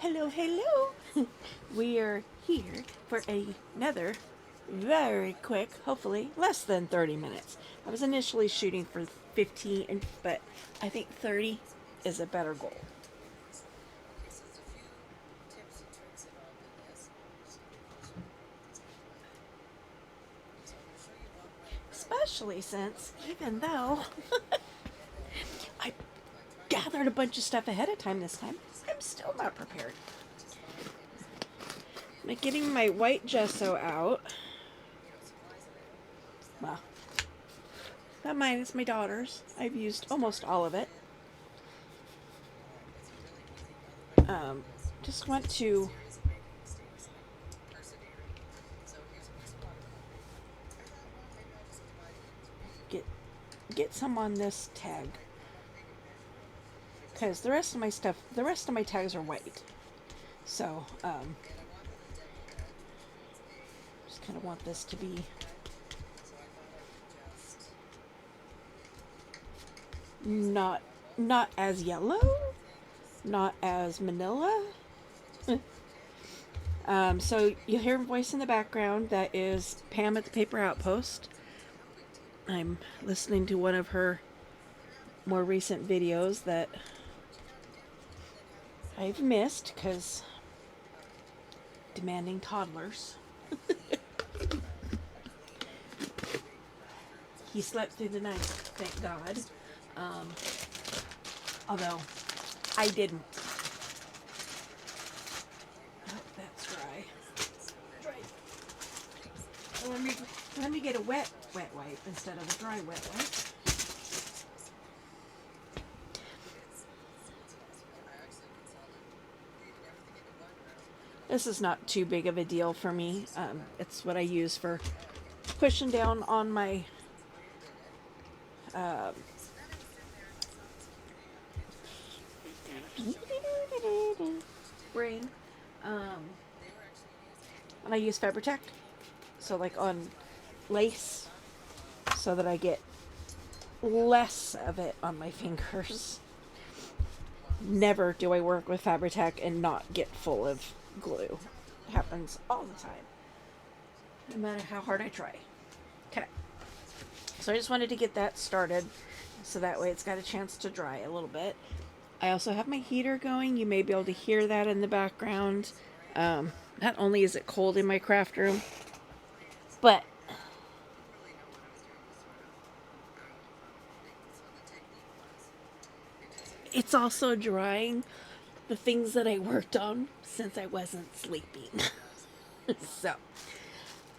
Hello, hello. We are here for another very quick, hopefully less than 30 minutes. I was initially shooting for 15, but I think 30 is a better goal. Especially since, even though I gathered a bunch of stuff ahead of time this time, I'm still not prepared. I'm getting my white gesso out. Well, not mine, it's my daughter's. I've used almost all of it. Just want to get some on this tag, because the rest of my tags are white. So just kind of want this to be not as yellow, not as manila. So you'll hear a voice in the background. That is Pam at the Paper Outpost. I'm listening to one of her more recent videos that I've missed because demanding toddlers. He slept through the night, thank God. Although I didn't. Oh, that's dry. Let me get a wet wipe instead of a dry wet wipe. This is not too big of a deal for me. It's what I use for pushing down on my brain. And I use Fabri-Tac, so like on lace, so that I get less of it on my fingers. Never do I work with Fabri-Tac and not get full of glue. It happens all the time, no matter how hard I try. Okay, so I just wanted to get that started so that way it's got a chance to dry a little bit. I also have my heater going. You may be able to hear that in the background. Not only is it cold in my craft room, but it's also drying the things that I worked on since I wasn't sleeping.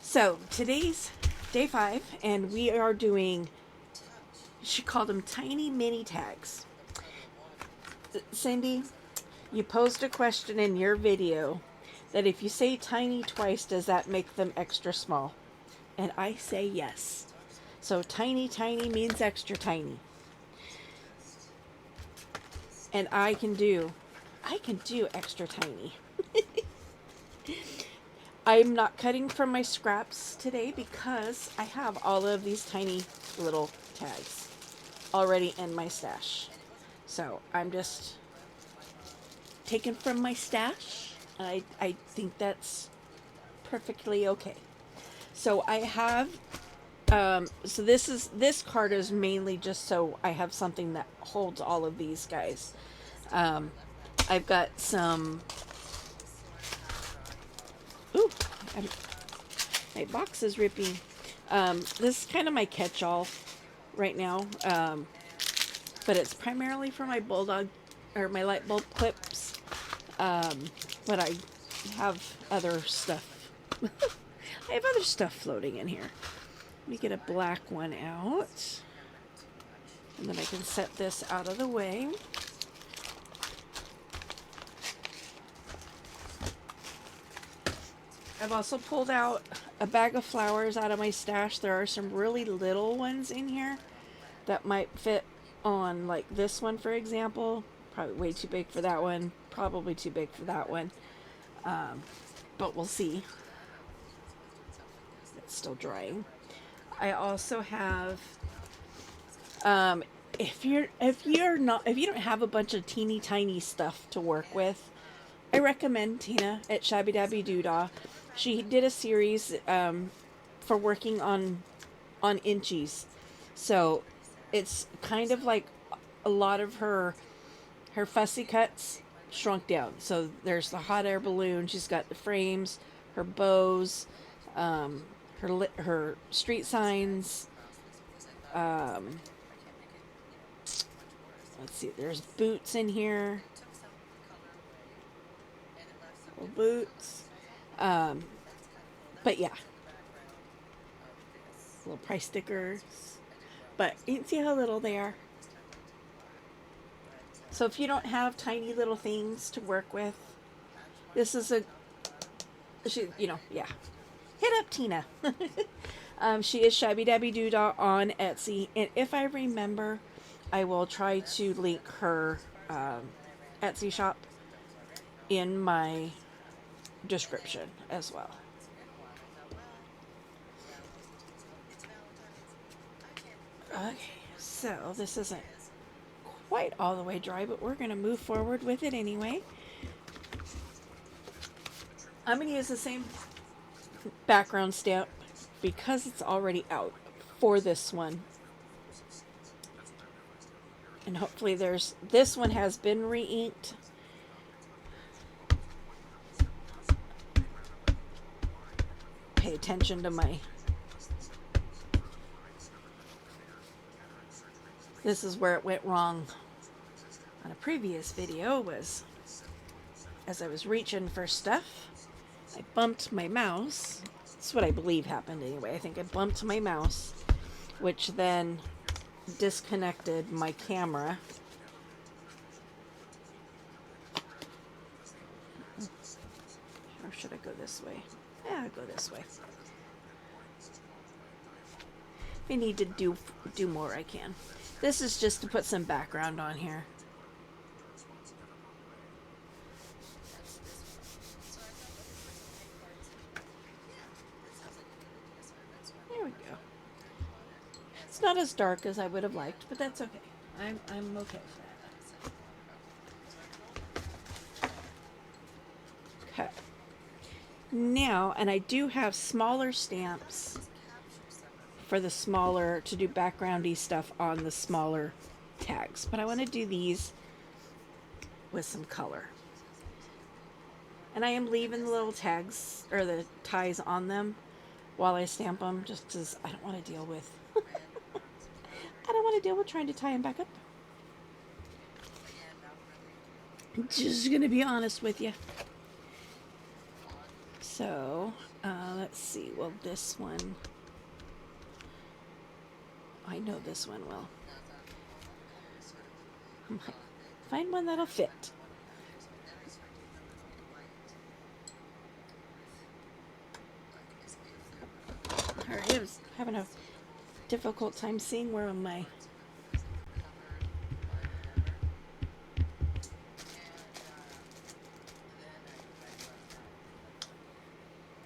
So today's day 5, and we are doing, she called them tiny mini tags. Cindy, you posed a question in your video that if you say tiny twice, does that make them extra small? And I say yes. So tiny means extra tiny. And I can do extra tiny. I'm not cutting from my scraps today because I have all of these tiny little tags already in my stash. So I'm just taking from my stash. I think that's perfectly okay. So I have, so this card is mainly just so I have something that holds all of these guys. I've got some, ooh, my box is ripping. This is kind of my catch-all right now. But it's primarily for my bulldog, or my light bulb clips. But I have other stuff. I have other stuff floating in here. Let me get a black one out. And then I can set this out of the way. I've also pulled out a bag of flowers out of my stash. There are some really little ones in here that might fit on, like this one, for example. Probably way too big for that one. Probably too big for that one. But we'll see. It's still drying. I also have, if you don't have a bunch of teeny tiny stuff to work with, I recommend Tina at Shabby Dabby Doodah. She did a series for working on inchies. So it's kind of like a lot of her fussy cuts shrunk down. So there's the hot air balloon. She's got the frames, her bows, her street signs. Let's see. There's boots in here. Little boots. But yeah, little price stickers. But you can see how little they are. So if you don't have tiny little things to work with, this is yeah. Hit up Tina. She is Shabby Dabby Doodah on Etsy. And if I remember, I will try to link her Etsy shop in my description as well. Okay, so this isn't quite all the way dry, but we're going to move forward with it anyway. I'm going to use the same background stamp because it's already out for this one. And hopefully this one has been re-inked. Pay attention to this is where it went wrong on a previous video, was as I was reaching for stuff, I bumped my mouse. That's what I believe happened anyway. I think I bumped my mouse, which then disconnected my camera. Or should I go this way? Yeah, I'll go this way. If I need to do more, I can. This is just to put some background on here. There we go. It's not as dark as I would have liked, but that's okay. I'm okay with that. Okay. Now, and I do have smaller stamps for the smaller, to do backgroundy stuff on the smaller tags. But I want to do these with some color. And I am leaving the little tags, or the ties on them while I stamp them, just because I don't want to deal with I don't want to deal with trying to tie them back up. I'm just going to be honest with you. So, let's see. Well, this one, I know this one will. Find one that'll fit. I was having a difficult time seeing where my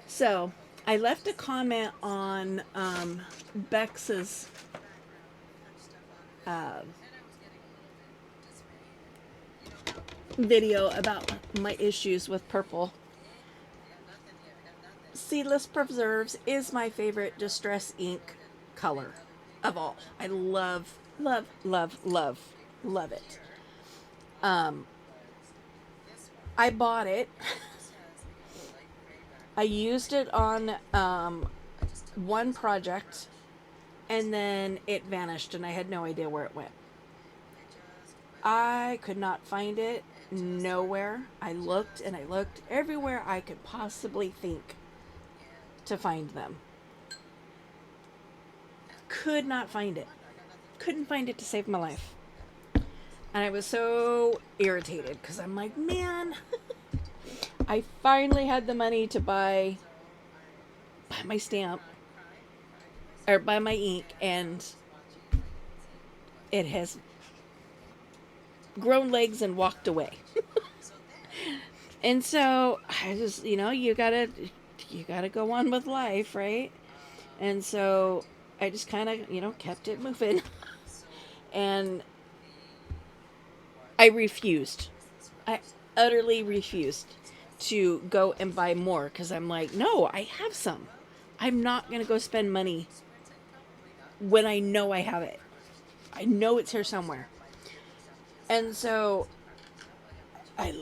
So I left a comment on Bex's video about my issues with purple. Seedless Preserves is my favorite distress ink color of all. I love, love, love, love, love it. I bought it. I used it on one project, and then it vanished, and I had no idea where it went. I could not find it nowhere. I looked and I looked everywhere I could possibly think to find them. Could not find it. Couldn't find it to save my life. And I was so irritated because I'm like, man, I finally had the money to buy my stamp or buy my ink, and it has grown legs and walked away. And so I just, you gotta go on with life, right? And so I just kind of, kept it moving. And I refused. utterly refused to go and buy more because I'm like, no, I have some. I'm not going to go spend money when I know I have it. I know it's here somewhere. And so I,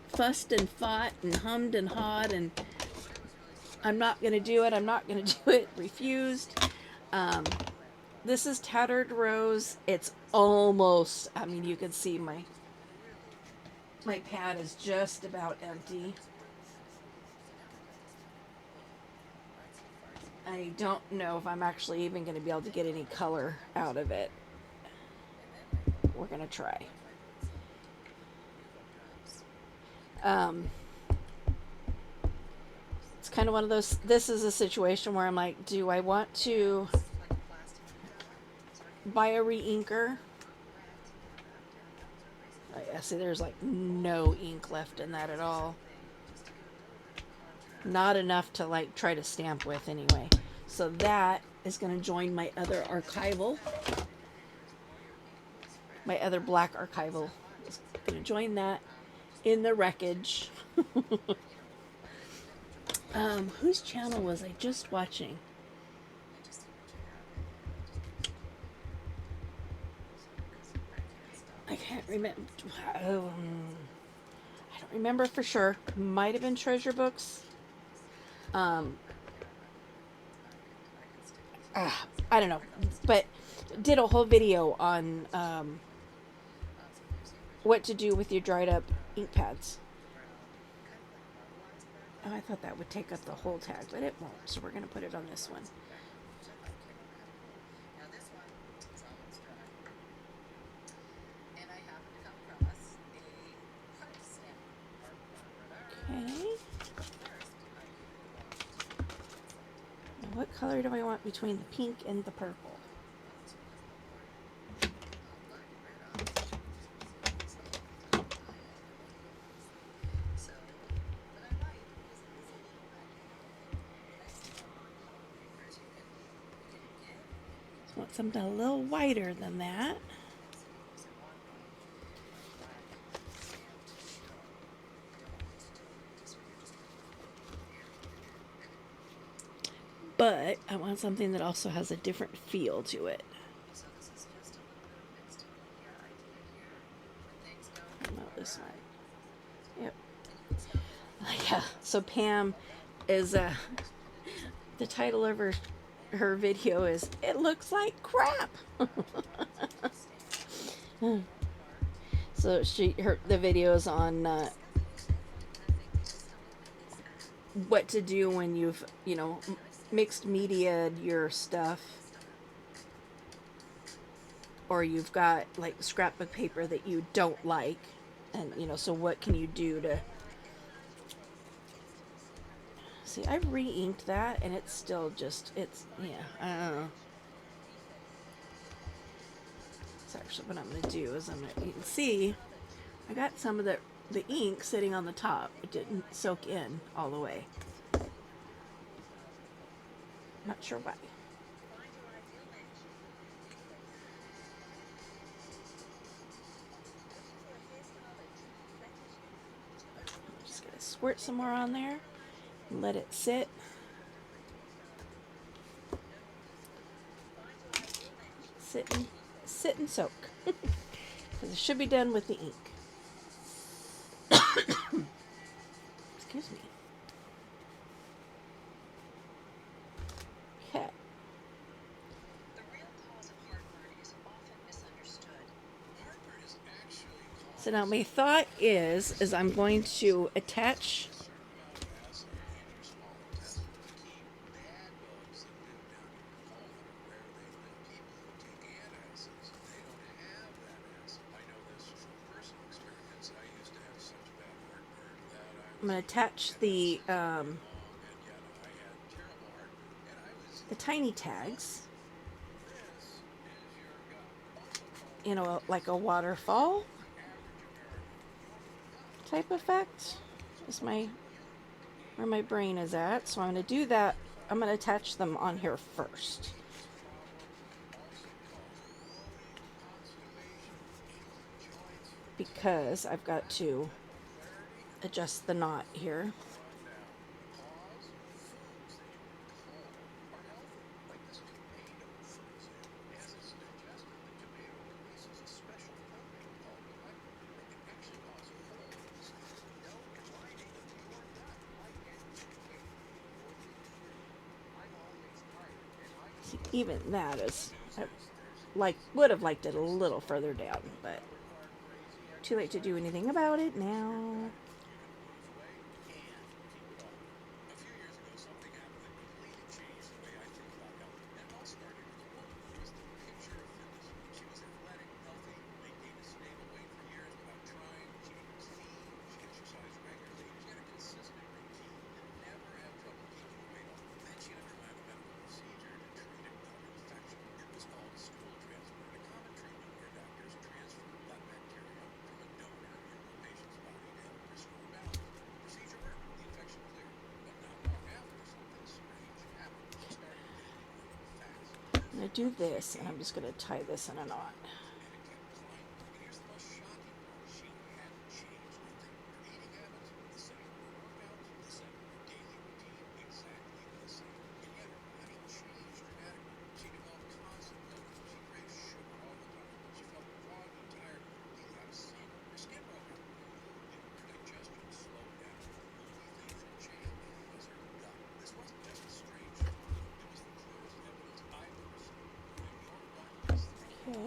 fussed and fought and hummed and hawed, and I'm not going to do it. I'm not going to do it. Refused. Um, this is Tattered Rose. It's almost, I mean, you can see my pad is just about empty. I don't know if I'm actually even going to be able to get any color out of it. We're going to try. It's kind of one of those, this is a situation where I'm like, do I want to buy a re-inker? I see there's like no ink left in that at all. Not enough to like try to stamp with anyway. So that is going to join my other archival. My other black archival is going to join that in the wreckage. Whose channel was I just watching? I can't remember. I don't remember for sure. Might have been Treasure Books. I don't know, but did a whole video on what to do with your dried up ink pads. Oh, I thought that would take up the whole tag, but it won't. So we're going to put it on this one. Okay. Now what color do I want between the pink and the purple? I want something a little whiter than that. But I want something that also has a different feel to it. About this one. Yep. Yeah. So Pam is the title of her video is "It Looks Like Crap." So the video is on what to do when you've mixed media your stuff, or you've got like scrapbook paper that you don't like, and so what can you do to see. I re-inked that and it's still just I don't know. So actually what I'm going to do is you can see I got some of the ink sitting on the top. It didn't soak in all the way. Not sure why. I'm just going to squirt some more on there and let it sit. Sit and soak. Because it should be done with the ink. Excuse me. Okay. So now my thought is I'm going to attach I'm going to attach the tiny tags, like a waterfall type effect. Is where my brain is at. So I'm going to do that. I'm going to attach them on here first. because I've got to adjust the knot here. See, even that is, I would have liked it a little further down, but too late to do anything about it now. I'm going to do this, and I'm just going to tie this in a knot. Okay.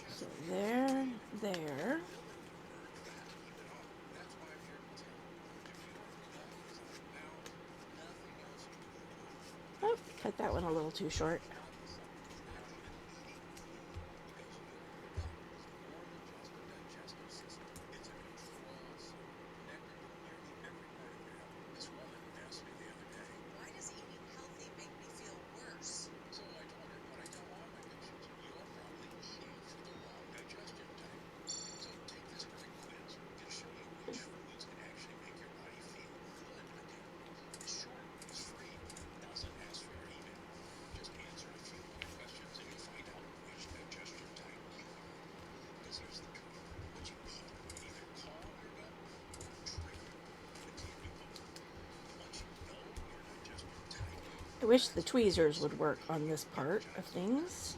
So there. Oh, cut that one a little too short. I wish the tweezers would work on this part of things.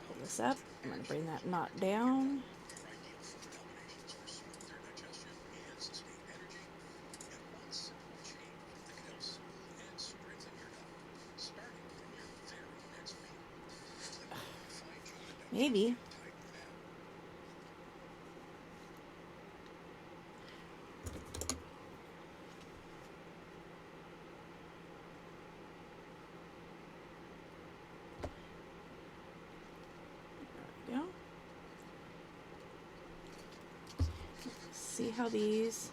Pull this up. I'm going to bring that knot down. Maybe. There we go. See how these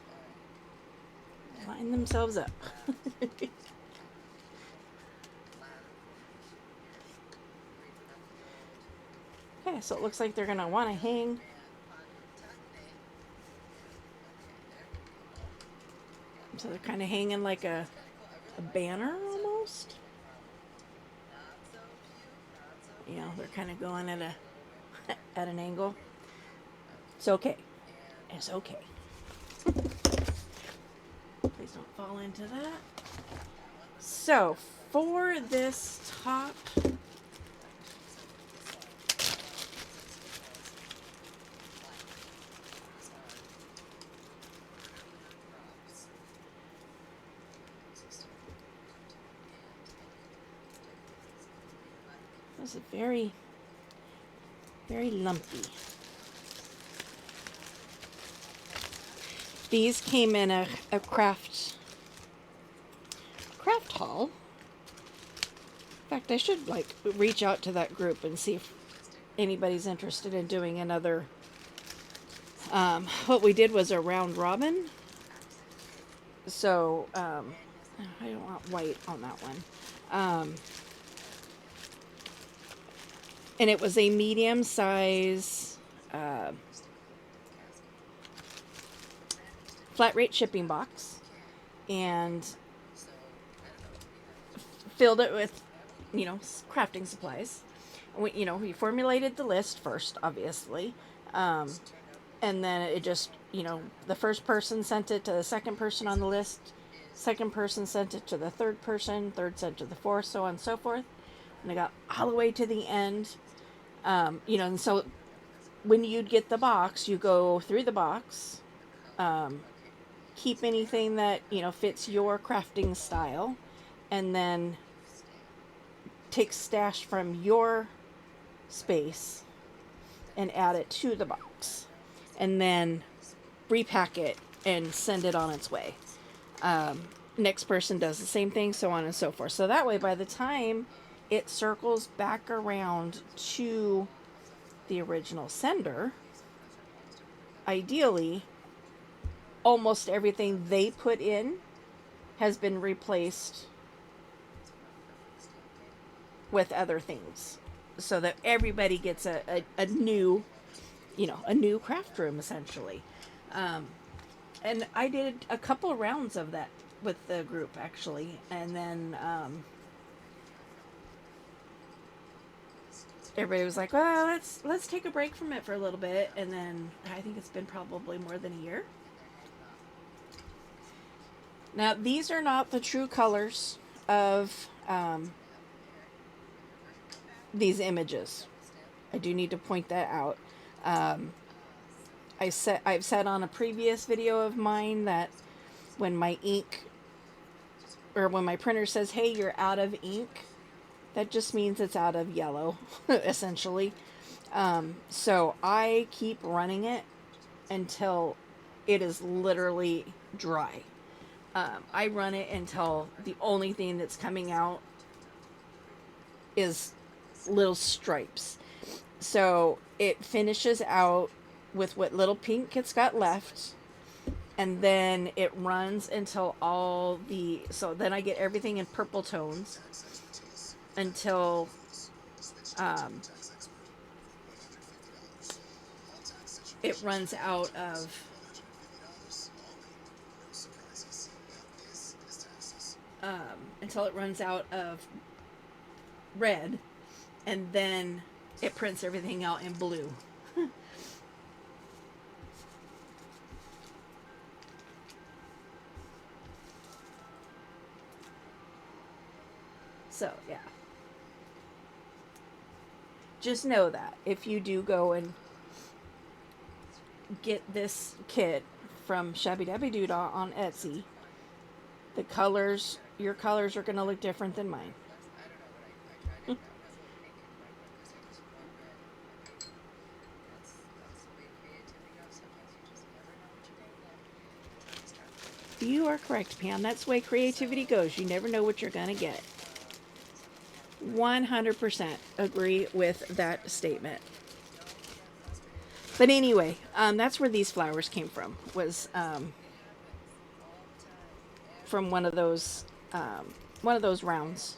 line themselves up. Okay, so it looks like they're going to want to hang. So they're kind of hanging like a banner almost. You know, they're kind of going at at an angle. It's okay. It's okay. Please don't fall into that. So for this top, this is very, very lumpy. These came in a craft haul. In fact, I should reach out to that group and see if anybody's interested in doing another. What we did was a round robin. So I don't want white on that one. And it was a medium size flat rate shipping box and filled it with, crafting supplies. We formulated the list first, obviously. And then it just, the first person sent it to the second person on the list. Second person sent it to the third person. Third sent to the fourth, so on and so forth. And I got all the way to the end. And so when you'd get the box, you go through the box, keep anything that, fits your crafting style, and then take stash from your space and add it to the box, and then repack it and send it on its way. Next person does the same thing, so on and so forth. So that way, by the time it circles back around to the original sender, ideally, almost everything they put in has been replaced with other things, so that everybody gets a new, a new craft room, essentially. And I did a couple of rounds of that with the group, actually, and then everybody was like, well, let's take a break from it for a little bit. And then I think it's been probably more than a year. Now, these are not the true colors of these images. I do need to point that out. I've said on a previous video of mine that when my ink, or when my printer says, hey, you're out of ink, that just means it's out of yellow, essentially. So I keep running it until it is literally dry. I run it until the only thing that's coming out is little stripes. So it finishes out with what little pink it's got left, and then it runs until so then I get everything in purple tones until it runs out of red, and then it prints everything out in blue. So, yeah. Just know that if you do go and get this kit from Shabby Dabby Doodah on Etsy, your colors are going to look different than mine. You are correct, Pam. That's the way creativity goes. You never know what you're going to get. 100% agree with that statement. But anyway, that's where these flowers came from. Was from one of those rounds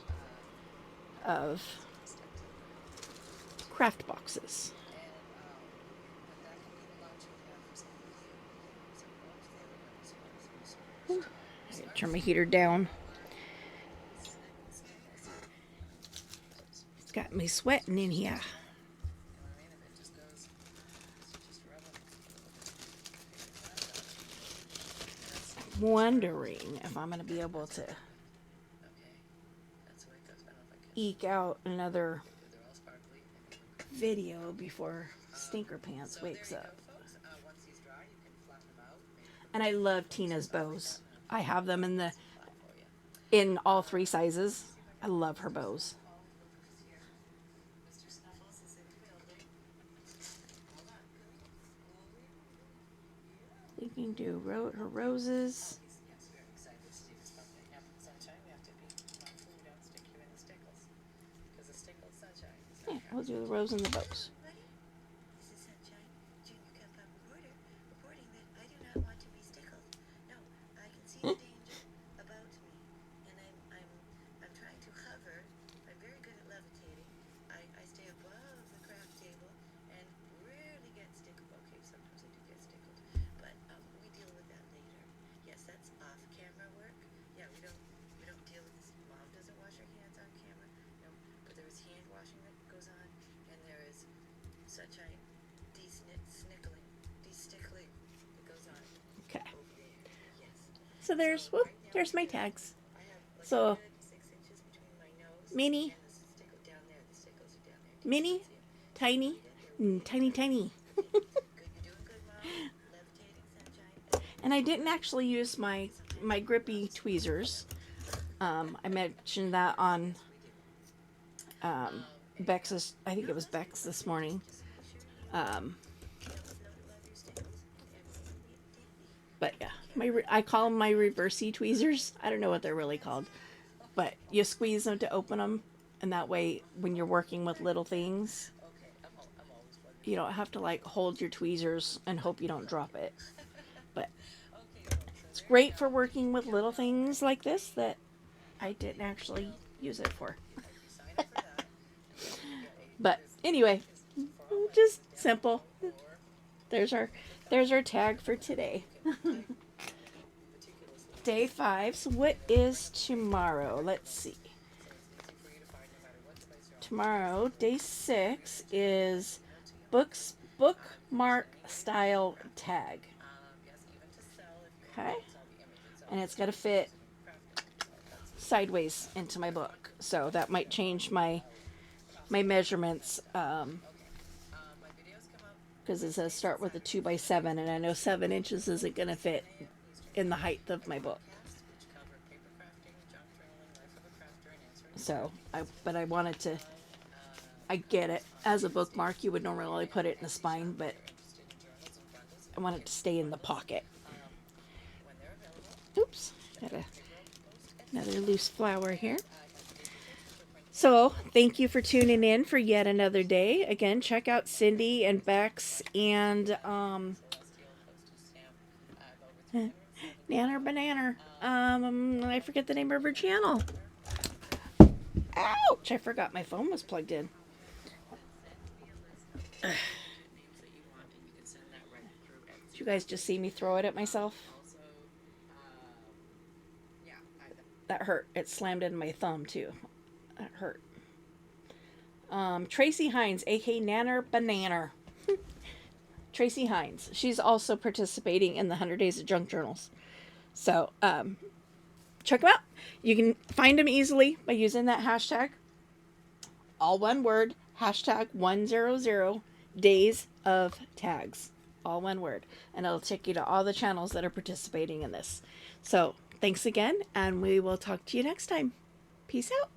of craft boxes. Ooh, I gotta turn my heater down. It's got me sweating in here. I'm wondering if I'm going to be able to eke out another video before Stinker Pants wakes up. And I love Tina's bows. I have them in all 3 sizes. I love her bows. We can do her roses. Yeah, we'll do the rose and the bows. Okay. So there's my tags. So mini, mini, tiny, tiny, tiny. And I didn't actually use my grippy tweezers. I mentioned that on Bex's. I think it was Bex this morning. Um, but yeah, I call them my reversey tweezers. I don't know what they're really called, but you squeeze them to open them, and that way, when you're working with little things, you don't have to like hold your tweezers and hope you don't drop it. But it's great for working with little things like this that I didn't actually use it for. But anyway, just simple. There's our there's our tag for today. Day 5. So what is tomorrow? Let's see. Tomorrow, day 6 is bookmark style tag. Okay. And it's got to fit sideways into my book. So that might change my measurements, because it says start with a 2x7, and I know 7 inches isn't going to fit in the height of my book. So, but I wanted to, I get it. As a bookmark, you would normally put it in the spine, but I want it to stay in the pocket. Oops, got another loose flower here. So, thank you for tuning in for yet another day. Again, check out Cindy and Bex and Nanner Banana. I forget the name of her channel. Ouch! I forgot my phone was plugged in. Did you guys just see me throw it at myself? That hurt. It slammed into my thumb too. That hurt. Tracy Hines, aka Nanner Banana. Tracy Hines. She's also participating in the 100 Days of Junk Journals. So, check them out. You can find them easily by using that hashtag. All one word. Hashtag 100 days of tags. All one word. And it'll take you to all the channels that are participating in this. So, thanks again, and we will talk to you next time. Peace out.